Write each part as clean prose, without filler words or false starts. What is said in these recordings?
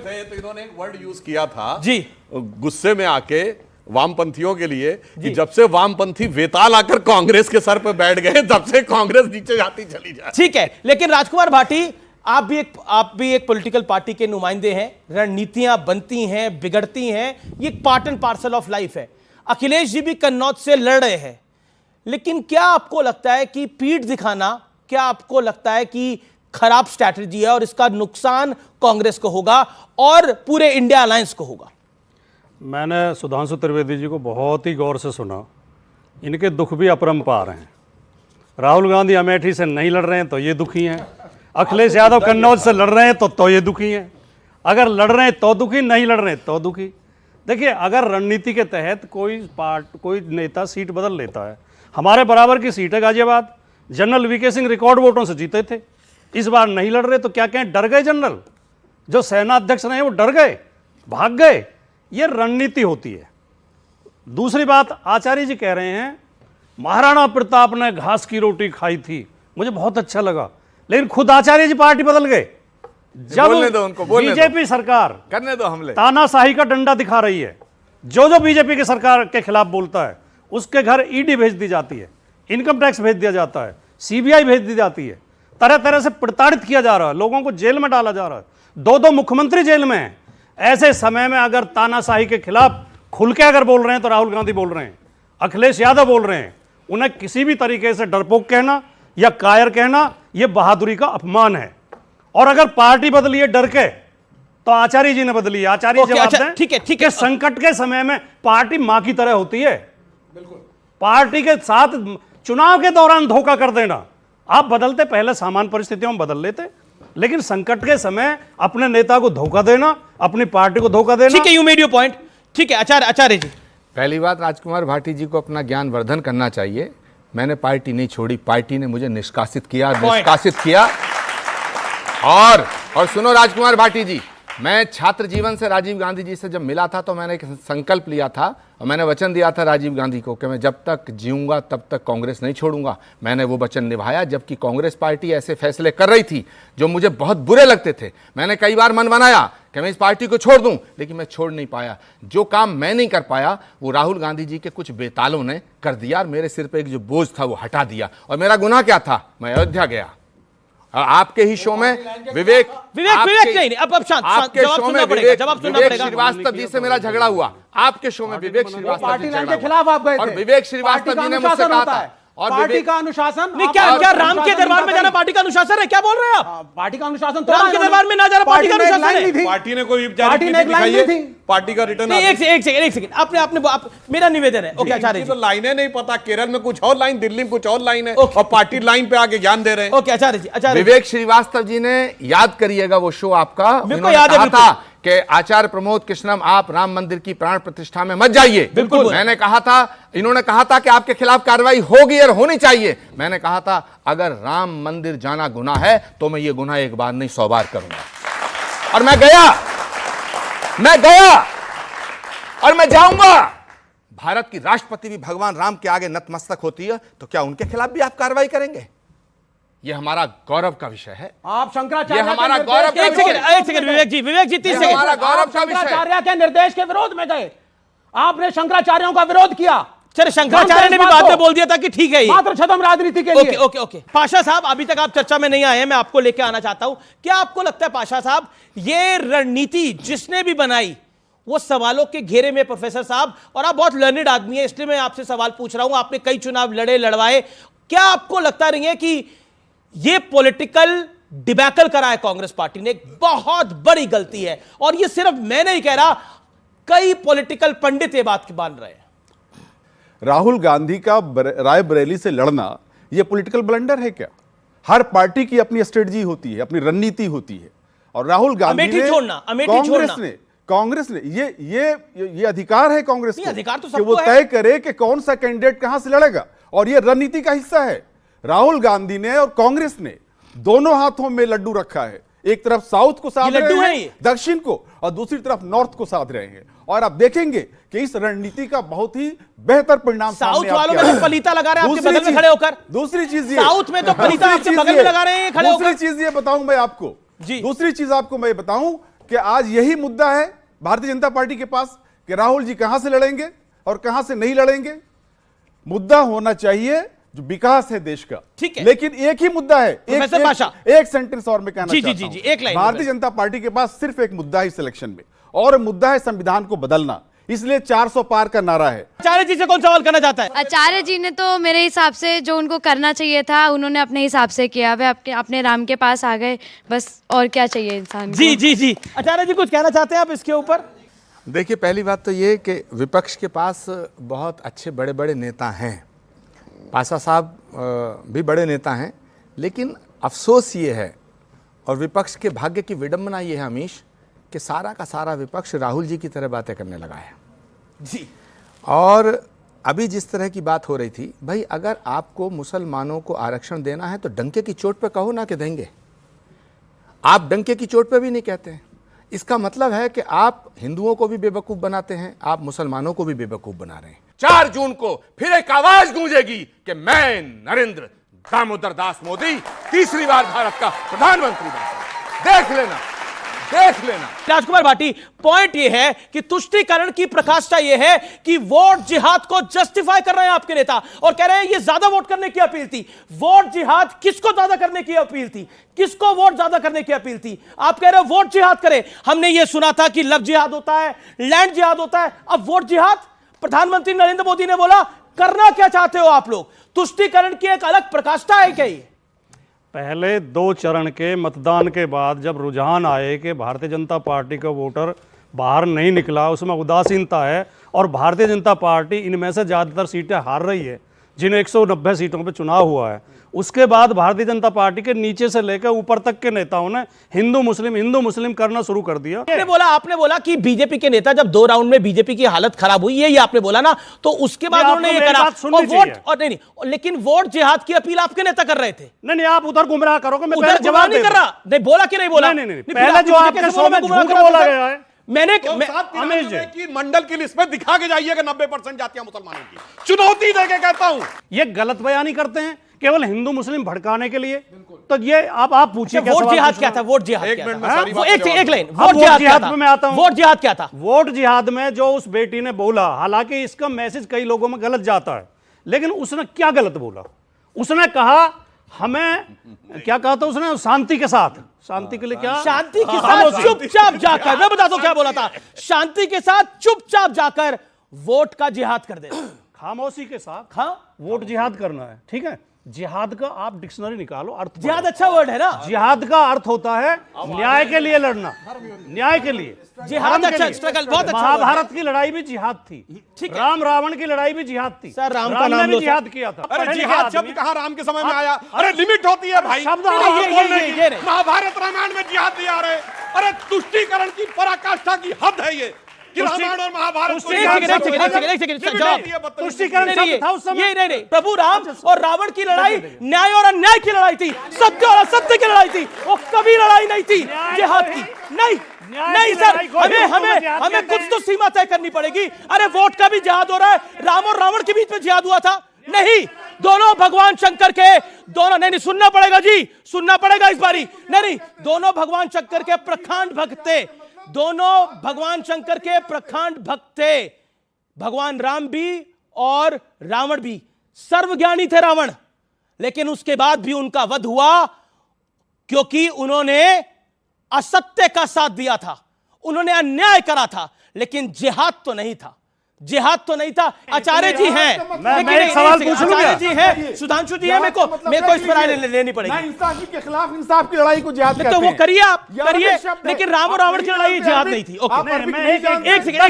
थे तो इन्होंने एक वर्ड यूज किया था जी, गुस्से में आके वामपंथियों के लिए कि जब से वामपंथी वेताल आकर कांग्रेस के सर पे बैठ गए तब से कांग्रेस नीचे जाती चली जाए। ठीक है, लेकिन राजकुमार भाटी, आप भी एक पॉलिटिकल पार्टी के नुमाइंदे हैं। रणनीतियां बनती हैं, बिगड़ती हैं, ये एक part and parcel of life है। अखिलेश जी भी कन्नौज से लड़ रहे हैं, लेकिन क्या आपको लगता है कि पीठ दिखाना, क्या आपको लगता है कि खराब स्ट्रैटेजी है और इसका नुकसान कांग्रेस को होगा और पूरे इंडिया अलायंस को होगा? मैंने सुधांशु त्रिवेदी जी को बहुत ही गौर से सुना। इनके दुख भी अपरंपार हैं। राहुल गांधी अमेठी से नहीं लड़ रहे हैं तो ये दुखी हैं, अखिलेश यादव कन्नौज से लड़ रहे हैं तो ये दुखी हैं। अगर लड़ रहे हैं तो दुखी, नहीं लड़ रहे हैं तो दुखी। देखिए, अगर रणनीति के तहत कोई नेता सीट बदल लेता है, हमारे बराबर की सीट है Ghaziabad, general VK Singh record वोटों से जीते थे, इस बार नहीं लड़ रहे तो क्या कहें, डर गए। जनरल जो सेना अध्यक्ष रहे वो डर गए, भाग गए। ये रणनीति होती है। दूसरी बात, आचार्य जी कह रहे हैं महाराणा प्रताप ने घास की रोटी खाई थी, मुझे बहुत अच्छा लगा, लेकिन खुद आचार्य जी पार्टी बदल गए जब बीजेपी सरकार करने दो हमले, तानाशाही का डंडा दिखा रही है। जो बीजेपी की सरकार के खिलाफ बोलता है उसके घर ईडी भेज दी जाती है, इनकम टैक्स भेज दिया जाता है, सीबीआई भेज दी जाती है, तरह तरह से प्रताड़ित किया जा रहा है, लोगों को जेल में डाला जा रहा है, दो मुख्यमंत्री जेल में हैं। ऐसे समय में अगर तानाशाही के खिलाफ खुल के अगर बोल रहे हैं तो राहुल गांधी बोल रहे हैं, अखिलेश यादव बोल रहे हैं, उन्हें किसी भी तरीके से डरपोक कहना या कायर कहना यह बहादुरी का अपमान है। और अगर पार्टी बदली है डर के, तो आचार्य जी ने बदली है। आचार्य जवाब दें। ठीक है, संकट के समय में पार्टी मां की तरह होती है। बिल्कुल, पार्टी के साथ चुनाव के दौरान धोखा कर देना, आप बदलते पहले सामान्य परिस्थितियों में बदल लेते, लेकिन संकट के समय अपने नेता को धोखा देना, अपनी पार्टी को धोखा देना। ठीक है, यू मेड योर पॉइंट। ठीक है, आचार्य जी, पहली बात, राजकुमार भाटी जी को अपना ज्ञान वर्धन करना चाहिए। मैंने पार्टी नहीं छोड़ी, पार्टी ने मुझे निष्कासित किया। और सुनो राजकुमार भाटी जी, मैं छात्र जीवन से राजीव गांधी जी से जब मिला था तो मैंने एक संकल्प लिया था और मैंने वचन दिया था राजीव गांधी को कि मैं जब तक जीऊंगा तब तक कांग्रेस नहीं छोड़ूंगा। मैंने वो वचन निभाया, जबकि कांग्रेस पार्टी ऐसे फैसले कर रही थी जो मुझे बहुत बुरे लगते थे। मैंने कई बार मन बनाया कि मैं इस पार्टी को छोड़ दूं, लेकिन मैं छोड़ नहीं पाया। जो काम मैं नहीं कर पाया वो राहुल गांधी जी के कुछ बेतालों ने कर दिया और मेरे सिर पर एक जो बोझ था वो हटा दिया। और मेरा गुनाह क्या था? मैं अयोध्या गया, आपके ही शो में विवेक नहीं, अब शांत, आपके शो में विवेक श्रीवास्तव जी से मेरा झगड़ा हुआ। आपके शो में विवेक श्रीवास्तव जी के खिलाफ आप गए थे और विवेक श्रीवास्तव जी ने मुझसे कहा था और पार्टी का अनुशासन नहीं, क्या राम के दरबार में जाना पार्टी का अनुशासन है? क्या बोल रहे हैं आप? पार्टी का अनुशासन राम के दरबार में ना जाना पार्टी का अनुशासन है? पार्टी ने कोई दिखाई है? पार्टी का रिटर्न। एक सेकंड, आपने मेरा निवेदन है। ओके आचार्य जी, तो लाइनें नहीं पता, केरल में कुछ और लाइन, दिल्ली में कुछ और लाइन है और पार्टी लाइन पे आके ज्ञान दे रहे हैं। ओके आचार्य जी, विवेक श्रीवास्तव जी ने, याद करिएगा वो शो आपका, मेरे को याद है था कि आचार्य प्रमोद कृष्णम आप राम मंदिर की प्राण प्रतिष्ठा में मत जाइए। बिल्कुल, मैंने कहा था, इन्होंने कहा था कि आपके खिलाफ कार्रवाई होगी और होनी चाहिए। मैंने कहा था अगर राम मंदिर जाना गुनाह है तो मैं ये गुनाह एक बार नहीं 100 बार करूंगा। और मैं गया और मैं जाऊंगा। भारत की राष्ट्रपति भी भगवान राम के आगे नतमस्तक होती है, तो क्या उनके खिलाफ भी आप कार्रवाई करेंगे? ये हमारा गौरव का विषय है। आप शंकराचार्य, ये हमारा गौरव का एक सेकंड विवेक जी 30 सेकंड। हमारा गौरव का विषय। शंकराचार्य के निर्देश के विरोध में गए, आपने शंकराचार्यों का विरोध किया। चलो, शंकराचार्य ने भी बाद में बोल दिया था कि ठीक है, मात्र छदम राजनीति के लिए। ओके पाशा साहब, अभी तक आप चर्चा में नहीं आए हैं, मैं आपको लेके आना चाहता हूं। क्या आपको लगता है पाशा साहब, ये रणनीति जिसने भी बनाई वो सवालों के घेरे में, प्रोफेसर साहब, और आप बहुत लर्निड आदमी है इसलिए मैं आपसे सवाल पूछ रहा हूं, आपने कई चुनाव लड़वाए, क्या आपको लगता नहीं है कि ये पॉलिटिकल डिबैकल करा है कांग्रेस पार्टी ने? एक बहुत बड़ी गलती है, और ये सिर्फ मैं नहीं कह रहा, कई पॉलिटिकल पंडित ये बात की मान रहे हैं। राहुल गांधी का रायबरेली से लड़ना यह पॉलिटिकल ब्लंडर है क्या? हर पार्टी की अपनी स्ट्रेटजी होती है, अपनी रणनीति होती है, और राहुल गांधी ने कांग्रेस ने ये अधिकार है कांग्रेस को अधिकार तो कि वो तय करे कि कौन सा कैंडिडेट कहां से लड़ेगा, और ये रणनीति का हिस्सा है। राहुल गांधी ने और कांग्रेस ने दोनों हाथों में लड्डू रखा है, एक तरफ साउथ को साध रहे हैं, दक्षिण को, और दूसरी तरफ नॉर्थ को साध रहे हैं। और आप देखेंगे कि इस रणनीति का बहुत ही बेहतर परिणाम साउथ वालों में तो पलीता लगा रहे हैं आपके बगल में खड़े होकर। दूसरी चीज ये, साउथ में तो पलीता आपके बगल में लगा रहे हैं खड़े होकर। दूसरी चीज ये बताऊं मैं आपको, दूसरी चीज आपको मैं बताऊं कि आज यही मुद्दा है भारतीय जनता पार्टी के पास कि राहुल जी कहां से लड़ेंगे और कहां से नहीं लड़ेंगे। मुद्दा होना चाहिए जो विकास है देश का। ठीक है। लेकिन एक ही मुद्दा है, एक सेंटेंस और मैं कहना चाहता हूं। एक लाइन। भारतीय जनता पार्टी के पास सिर्फ एक मुद्दा है इस इलेक्शन में, और मुद्दा है संविधान को बदलना, इसलिए 400 पार का नारा है। आचार्य जी से कौन सवाल करना चाहता है? आचार्य जी ने तो मेरे हिसाब से जो उनको करना चाहिए था उन्होंने अपने हिसाब से किया, वे अपने राम के पास आ गए, बस और क्या चाहिए इंसान को। जी जी जी, आचार्य जी कुछ कहना चाहते हैं आप इसके ऊपर? देखिए, पहली बात तो ये कि विपक्ष के पास बहुत अच्छे बड़े बड़े नेता हैं, पासा साहब भी बड़े नेता हैं, लेकिन अफसोस ये है और विपक्ष के भाग्य की विडंबना ये है अमीश कि सारा का सारा विपक्ष राहुल जी की तरह बातें करने लगा है जी। और अभी जिस तरह की बात हो रही थी, भाई अगर आपको मुसलमानों को आरक्षण देना है तो डंके की चोट पे कहो ना कि देंगे। आप डंके की चोट पे भी नहीं कहते हैं। इसका मतलब है कि आप हिंदुओं को भी बेवकूफ़ बनाते हैं, आप मुसलमानों को भी बेवकूफ़ बना रहे हैं। 4 जून को फिर एक आवाज गूंजेगी कि मैं नरेंद्र दामोदर दास मोदी तीसरी बार भारत का प्रधानमंत्री बना। देख लेना, देख लेना। राजकुमार भाटी, पॉइंट यह है कि तुष्टीकरण की प्रकाष्ठा यह है कि वोट जिहाद को जस्टिफाई कर रहे हैं आपके नेता और कह रहे हैं ये ज्यादा वोट करने की अपील थी। वोट जिहाद किसको ज्यादा करने की अपील थी? किसको वोट ज्यादा करने की अपील थी? आप कह रहे हैं वोट जिहाद करें। हमने ये सुना था कि लव जिहाद होता है, लैंड जिहाद होता है, अब वोट जिहाद। प्रधानमंत्री नरेंद्र मोदी ने बोला करना क्या चाहते हो आप लोग? तुष्टीकरण की एक अलग प्रकाष्ठा है क्या ये? पहले 2 चरण के मतदान के बाद जब रुझान आए कि भारतीय जनता पार्टी का वोटर बाहर नहीं निकला, उसमें उदासीनता है और भारतीय जनता पार्टी इनमें से ज़्यादातर सीटें हार रही है, जिन 190 सीटों पे चुनाव हुआ है, उसके बाद भारतीय जनता पार्टी के नीचे से लेकर ऊपर तक के नेताओं ने हिंदू मुस्लिम करना शुरू कर दिया। आपने बोला कि बीजेपी के नेता जब 2 राउंड में बीजेपी की हालत खराब हुई, ये आपने बोला ना, तो उसके बाद उन्होंने ये करा और वोट और नहीं, लेकिन वोट जिहाद की अपील आपके नेता कर रहे थे। नहीं, आप उधर गुमराह करोगे, मैं उधर जवाब नहीं कर रहा। नहीं बोला कि नहीं बोला? नहीं, पहले जो आपके शो में झूठ बोला गया है, मैंने की मंडल की लिस्ट में दिखा के जाइए कि 90% जातियां मुसलमानों की, चुनौती देके कहता हूं। ये गलत बयानी करते हैं केवल हिंदू मुस्लिम भड़काने के लिए। तो ये आप पूछिए वोट जिहाद क्या था? वोट जिहाद एक क्या मिनट में था? सारी बातें एक लाइन, वोट जिहाद में मैं आता हूं। वोट जिहाद क्या था? वोट जिहाद में जो उस बेटी ने बोला, हालांकि इसका मैसेज कई लोगों में गलत जाता है, लेकिन उसने क्या गलत बोला? उसने कहा हमें क्या कहा था उसने? शांति के साथ। शांति के लिए क्या? शांति के साथ चुपचाप जाकर, मैं बता दूं क्या बोला था? शांति के साथ चुपचाप जाकर वोट का जिहाद कर देना। खामोशी के साथ हाँ, वोट जिहाद करना है। ठीक है, जिहाद का आप डिक्शनरी निकालो, अर्थ जिहाद अच्छा वर्ड है ना? जिहाद का अर्थ होता है न्याय के लिए लड़ना, न्याय के लिए। जिहाद अच्छा, स्ट्रगल बहुत अच्छा। महाभारत की लड़ाई भी जिहाद थी, ठीक है। राम रावण की लड़ाई भी जिहाद थी। सर, राम का नाम ने लो भी जिहाद किया था। अरे जिहाद शब्द कहां राम के समय में आया? अरे लिमिट होती है भाई शब्द ये महाभारत रामायण में जिहाद दिया। अरे तुष्टीकरण की पराकाष्ठा की हद है ये कि रामायण और महाभारत को नहीं, प्रभु राम और रावण की लड़ाई न्याय और अन्याय की लड़ाई थी, सत्य और असत्य की लड़ाई थी, वो कभी लड़ाई नहीं थी जिहाद की। नहीं सर, हमें कुछ तो सीमा तय करनी पड़ेगी। अरे वोट का भी जिहाद हो रहा है, राम और रावण के बीच में जिहाद हुआ था? नहीं, दोनों भगवान शंकर के, दोनों नहीं सुनना पड़ेगा जी, सुनना पड़ेगा इस बारी। नहीं, दोनों भगवान शंकर के प्रखंड भक्त थे, दोनों भगवान शंकर के प्रखंड भक्त थे। भगवान राम भी और रावण भी। सर्वज्ञानी थे रावण, लेकिन उसके बाद भी उनका वध हुआ क्योंकि उन्होंने असत्य का साथ दिया था, उन्होंने अन्याय करा था, लेकिन जिहाद तो नहीं था, जिहाद तो नहीं था। आचार्य जी हैं, मैं एक सवाल पूछ लूं? आचार्य जी हैं, सुधांशु जी हैं, मेरे को इस पर लेनी पड़ेगी। इंसाफी के खिलाफ इंसाफ की लड़ाई को जिहाद कहते तो वो हैं। करिए, आप करिए, लेकिन राम और रावण की लड़ाई जिहाद नहीं थी। ओके, एक सेकंड,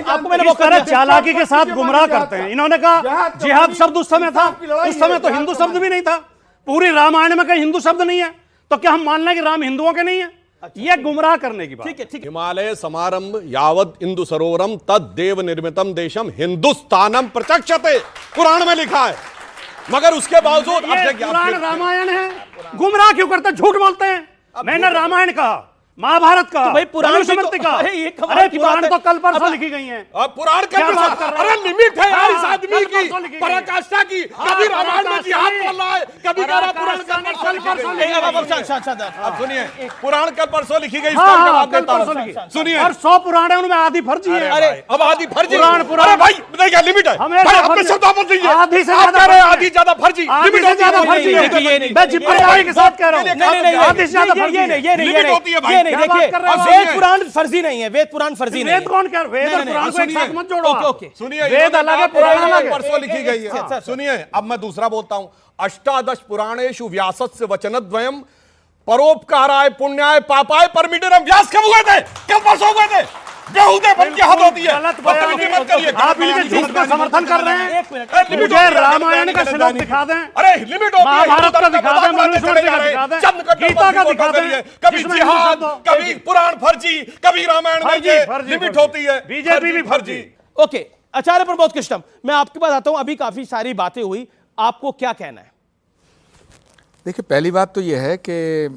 आपको मैंने वो तरह चालाकी के साथ गुमराह करते हैं। इन्होंने कहा जिहाद शब्द उस समय था, उस समय तो हिंदू शब्द भी नहीं था, पूरी रामायण में कहीं हिंदू शब्द नहीं है, तो क्या हम मान लें कि राम हिंदुओं के नहीं है? ये गुमराह करने की बात। ठीक है। हिमालय समारंभ यावद इंदु सरोवरम तद देव निर्मितम देशम हिंदुस्तानम प्रचक्षते, कुरान में लिखा है। मगर उसके बावजूद पुराण रामायण है, गुमराह क्यों करते? झूठ बोलते हैं। मैंने रामायण कहा, महाभारत का, तो भाई पुराण भी तो- मनुस्मृति का। अरे ये कमाल अरे की बात पुराण है। तो कल परसों अब- लिखी गई हैं। अब पुराण क्या कल बात कर रहे अरे हैं? लिमिट है यार इस हाँ, आदमी कल की परसों लिखी गई। पराकाष्ठा की। कभी रामायण में जिहाद बोल रहा है, कभी कह रहा है पुराण कल परसों लिखी गई। अब सुनिए, पुराण कल परसों लिखी गई, हाँ, इसका हाँ, जवाब कल देता हूं। परसों लिखी। सुनिए, और 100 पुराण है, उनमें आधी फर्जी है। अरे अब आधी फर्जी पुराण अरे भाई देखिए लिमिट है हमेशा भाई, अपने फर्जी। शब्दों पर दीजिए। आधी से आप ज्यादा कह रहे हैं फर्जी आधी ज्यादा फर्जी, आधी लिमिट से होती है। ज्यादा फर्जी है। ये नहीं, मैं जिम्मेदारी के साथ कह रहा हूँ। नहीं, आधी से ज्यादा फर्जी है। लिमिट होती है भाई। ये नहीं, क्या बात देखिए कर रहे हो? वेद पुराण फर्जी नहीं है, वेद पुराण फर्जी नहीं है। वेद कौन कह रहा है? वेद और नहीं, पुराण को एक सुनिए। साथ मत जोड़ो। ओके, आप। ओके। सुनिए, वेद अलग है, पुराण अलग है। परसों लिखी गई है। सर। सुनिए, अब मैं दूसरा बोलता हूं। अष्टादश पुराणेषु व्यासस्य वचनद्वयम् परोपकाराय पुण्याय पापाय परमिटेरम। व्यास कब हुए थे? कल परसों हुए थे। बेहुदे बन की हद होती है। गलत बयान बदतमीजी मत करिए। आप इनके झूठ का समर्थन कर रहे हैं। एक मिनट, अरे लिमिट मुझे होती है, रामायण का गलत श्लोक बयानी दिखा दें। अरे लिमिट होती है। महाभारत का दिखा दें, बात मनुस्मृति का चले जा दिखा दें, रहे हैं। चंद कट्टर गीता का पर दिखा कर लिए। दें, कभी जिसमें जिहाद, हिंदू शब्द- कभी पुराण फर्जी, कभी रामायण में फर्जी, ये फर्जी, लिमिट फर्जी। होती है। बीजेपी भी फर्जी। ओके, आचार्य प्रमोद कृष्णम, मैं आपके पास आता हूं। अभी काफी सारी बातें हुई, आपको क्या कहना है? देखिए, पहली बात तो यह है कि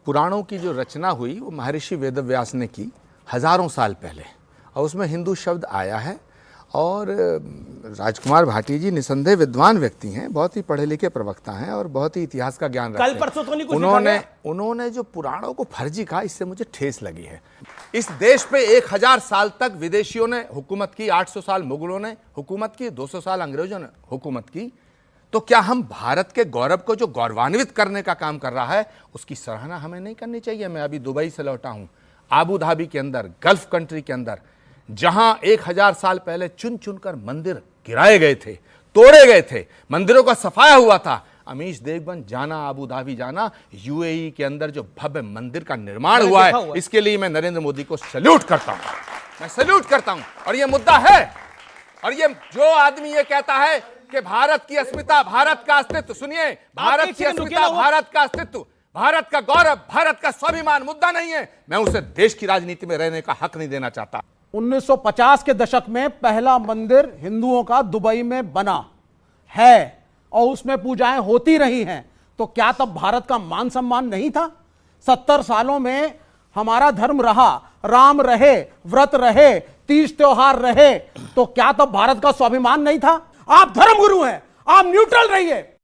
पुराणों की जो रचना हुई वो महर्षि वेदव्यास ने की हजारों साल पहले, और उसमें हिंदू शब्द आया है। और राजकुमार भाटी जी निसंदेह विद्वान व्यक्ति हैं, बहुत ही पढ़े लिखे प्रवक्ता हैं और बहुत ही इतिहास का ज्ञान रखते कल हैं। परसों तो नहीं कुछ लिखा गया? उन्होंने जो पुराणों को फर्जी कहा, इससे मुझे ठेस लगी है। इस देश पे 1000 साल तक विदेशियों ने हुकूमत की, 800 साल मुगलों ने हुकूमत की, 200 साल अंग्रेजों ने हुकूमत की। तो क्या हम भारत के गौरव को जो गौरवान्वित करने का काम कर रहा है, उसकी सराहना हमें नहीं करनी चाहिए? मैं अभी दुबई से लौटा हूं, आबू धाबी के अंदर, गल्फ कंट्री के अंदर, जहां 1000 साल पहले चुन चुनकर मंदिर गिराए गए थे, तोड़े गए थे, मंदिरों का सफाया हुआ था। अमीश देवगन जाना, आबू धाबी जाना, यूएई के अंदर जो भव्य मंदिर का निर्माण हुआ है, इसके लिए मैं नरेंद्र मोदी को सैल्यूट करता हूं। मैं सैल्यूट करता हूं। और ये मुद्दा है, और ये जो आदमी ये कहता है कि भारत की अस्मिता, भारत का अस्तित्व, सुनिए, भारत की अस्मिता, भारत का अस्तित्व, भारत का गौरव, भारत का स्वाभिमान मुद्दा नहीं है। मैं उसे देश की राजनीति में रहने का हक नहीं देना चाहता। 1950 के दशक में पहला मंदिर हिंदुओं का दुबई में बना है और उसमें पूजाएं होती रही हैं। तो क्या तब भारत का मान सम्मान नहीं था? 70 सालों में हमारा धर्म रहा, राम रहे, व्रत रहे, तीज त्योहार रहे, तो क्या तब भारत का स्वाभिमान नहीं था? आप धर्मगुरु हैं, आप न्यूट्रल रहिए।